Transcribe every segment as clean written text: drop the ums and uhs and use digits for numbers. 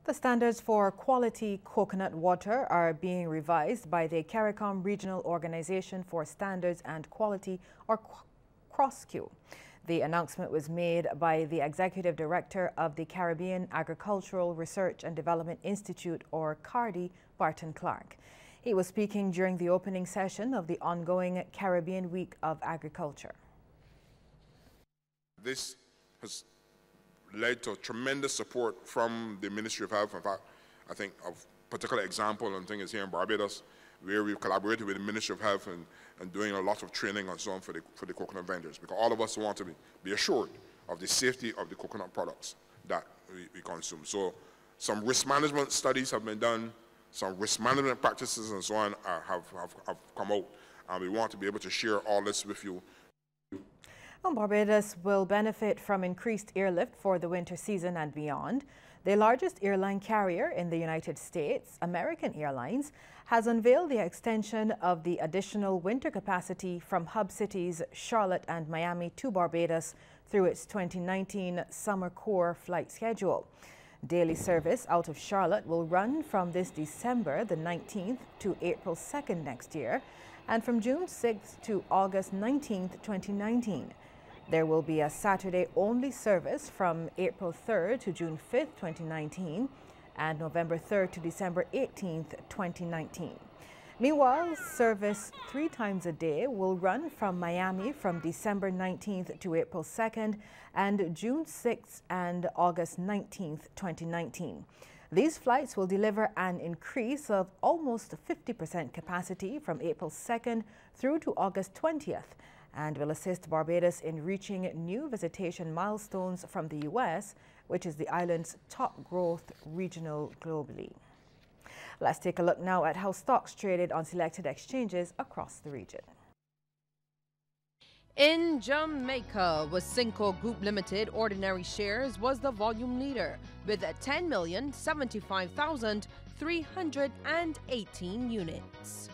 The standards for quality coconut water are being revised by the CARICOM Regional Organization for Standards and Quality, or CROSQ. The announcement was made by the Executive Director of the Caribbean Agricultural Research and Development Institute, or CARDI, Barton Clark. He was speaking during the opening session of the ongoing Caribbean Week of Agriculture. This has led to tremendous support from the Ministry of Health. In fact, I think a particular example and thing is here in Barbados, where we've collaborated with the Ministry of Health and doing a lot of training and so on for the coconut vendors, because all of us want to be assured of the safety of the coconut products that we consume. So some risk management studies have been done, some risk management practices and so on have come out, and we want to be able to share all this with you. Barbados will benefit from increased airlift for the winter season and beyond. The largest airline carrier in the United States, American Airlines, has unveiled the extension of the additional winter capacity from hub cities Charlotte and Miami to Barbados through its 2019 summer core flight schedule. Daily service out of Charlotte will run from this December the 19th to April 2nd next year, and from June 6th to August 19th, 2019. There will be a Saturday-only service from April 3rd to June 5th, 2019, and November 3rd to December 18th, 2019. Meanwhile, service 3 times a day will run from Miami from December 19th to April 2nd and June 6th and August 19th, 2019. These flights will deliver an increase of almost 50% capacity from April 2nd through to August 20th, and will assist Barbados in reaching new visitation milestones from the U.S., which is the island's top growth regional globally. Let's take a look now at how stocks traded on selected exchanges across the region. In Jamaica, Cinco Group Limited ordinary shares was the volume leader with 10,075,318 units.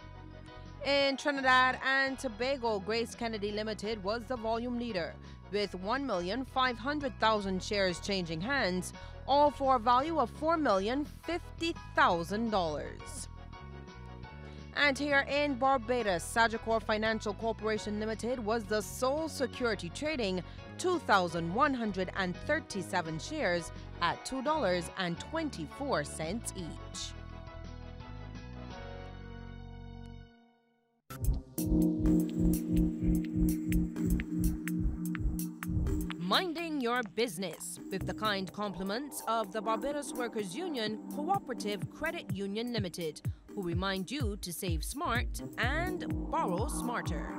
In Trinidad and Tobago, Grace Kennedy Limited was the volume leader with 1,500,000 shares changing hands, all for a value of $4,050,000. And here in Barbados, Sagicor Financial Corporation Limited was the sole security trading 2,137 shares at $2.24 each. Minding your business with the kind compliments of the Barbados Workers Union Cooperative Credit Union Limited, who remind you to save smart and borrow smarter.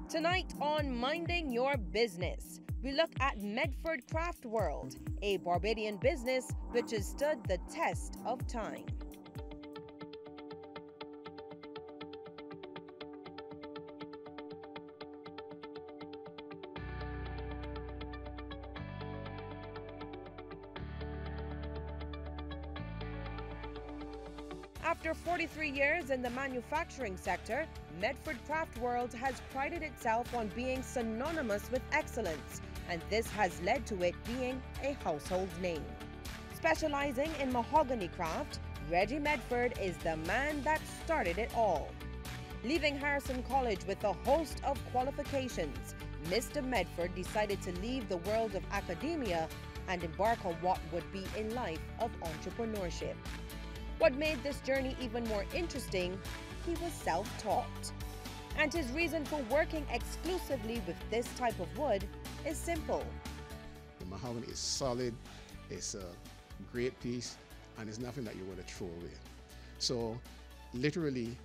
Tonight on Minding Your Business, we look at Medford Craft World, a Barbadian business which has stood the test of time. After 43 years in the manufacturing sector, Medford Craft World has prided itself on being synonymous with excellence, and this has led to it being a household name. Specializing in mahogany craft, Reggie Medford is the man that started it all. Leaving Harrison College with a host of qualifications, Mr. Medford decided to leave the world of academia and embark on what would be a life of entrepreneurship. What made this journey even more interesting, he was self-taught. And his reason for working exclusively with this type of wood is simple. The mahogany is solid, it's a great piece, and it's nothing that you want to throw away. So literally,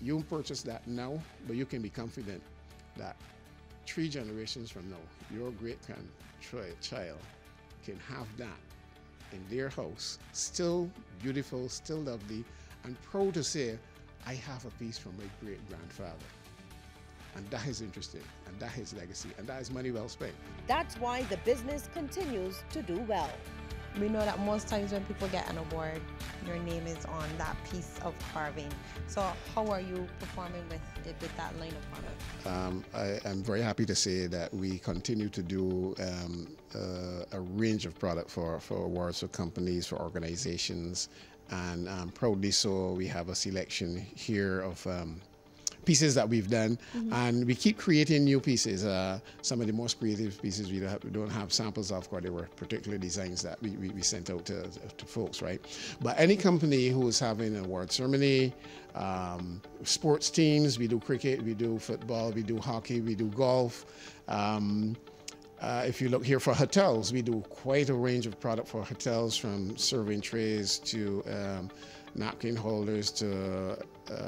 you purchase that now, but you can be confident that 3 generations from now, your great-grandchild can have that in their house, still beautiful, still lovely, and proud to say, I have a piece from my great-grandfather. And that is interesting, and that is legacy, and that is money well spent. That's why the business continues to do well. We know that most times when people get an award, your name is on that piece of carving. So how are you performing with that line of product? I'm very happy to say that we continue to do a range of product for awards for companies, for organizations, and proudly so we have a selection here of pieces that we've done, and we keep creating new pieces. Some of the most creative pieces we don't have samples of, because they were particular designs that we sent out to folks, right? But any company who is having an award ceremony, sports teams, we do cricket, we do football, we do hockey, we do golf. If you look here for hotels, we do quite a range of product for hotels, from serving trays to napkin holders to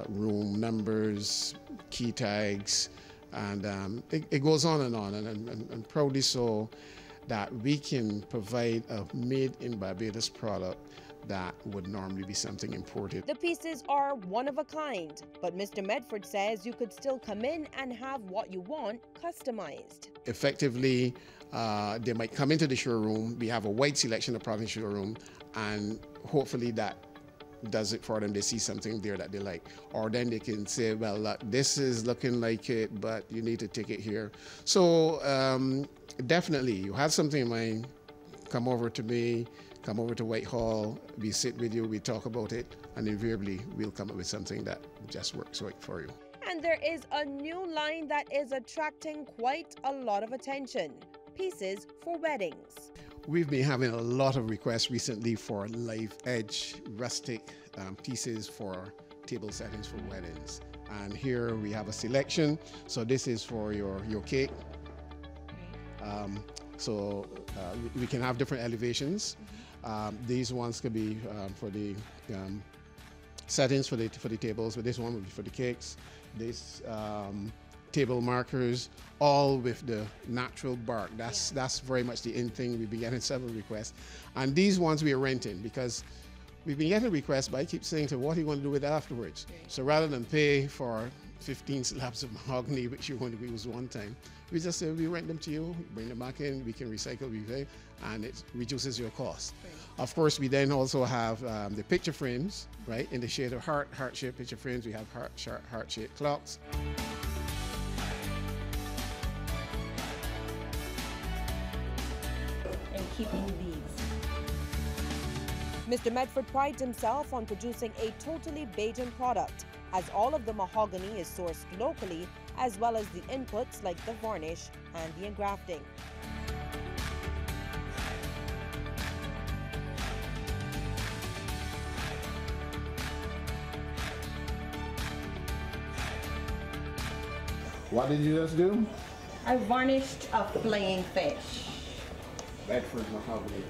room numbers, key tags, and it goes on and proudly so that we can provide a made in Barbados product that would normally be something imported. The pieces are one of a kind, but Mr. Medford says you could still come in and have what you want customized. Effectively, they might come into the showroom, we have a wide selection of products in the showroom, and hopefully that does it for them. They see something there that they like, or then they can say, well, look, this is looking like it, but you need to take it here. So definitely, you have something in mind, come over to me, come over to Whitehall, we sit with you, we talk about it, and invariably we'll come up with something that just works right for you. And there is a new line that is attracting quite a lot of attention: pieces for weddings. We've been having a lot of requests recently for live edge, rustic pieces for table settings for weddings. And here we have a selection. So this is for your cake. We can have different elevations. These ones could be for the settings for the tables, but this one would be for the cakes. This table markers, all with the natural bark. That's very much the in thing. We've been getting several requests, and these ones we are renting because we've been getting requests, but I keep saying to what are you going to do with it afterwards? So rather than pay for 15 slabs of mahogany, which you're going to use one time, we just say we rent them to you, bring them back in, we can recycle, and it reduces your cost. Of course, we then also have the picture frames, right, in the shade of heart-shaped picture frames. We have heart-shaped clocks. And keeping these. Mr. Medford prides himself on producing a totally Bajan product, as all of the mahogany is sourced locally, as well as the inputs like the varnish and the engrafting. What did you just do? I varnished a flying fish. Bedford mahogany.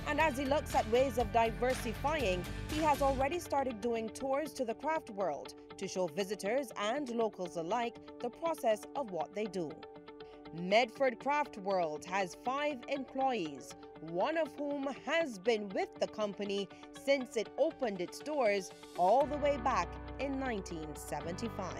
And as he looks at ways of diversifying, he has already started doing tours to the craft world to show visitors and locals alike the process of what they do. Medford Craft World has 5 employees, one of whom has been with the company since it opened its doors all the way back in 1975.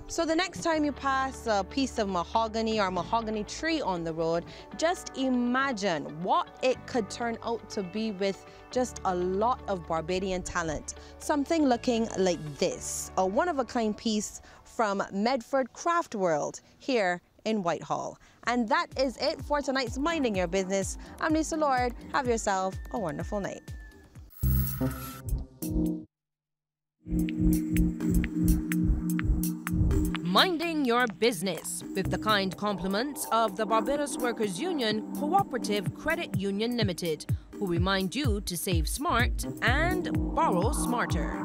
So the next time you pass a piece of mahogany or mahogany tree on the road, just imagine what it could turn out to be with just a lot of Barbadian talent. Something looking like this, a one-of-a-kind piece from Medford Craft World here in Whitehall. And that is it for tonight's Minding Your Business. I'm Lisa Lord. Have yourself a wonderful night. Minding Your Business, with the kind compliments of the Barbados Workers Union Cooperative Credit Union Limited, who remind you to save smart and borrow smarter.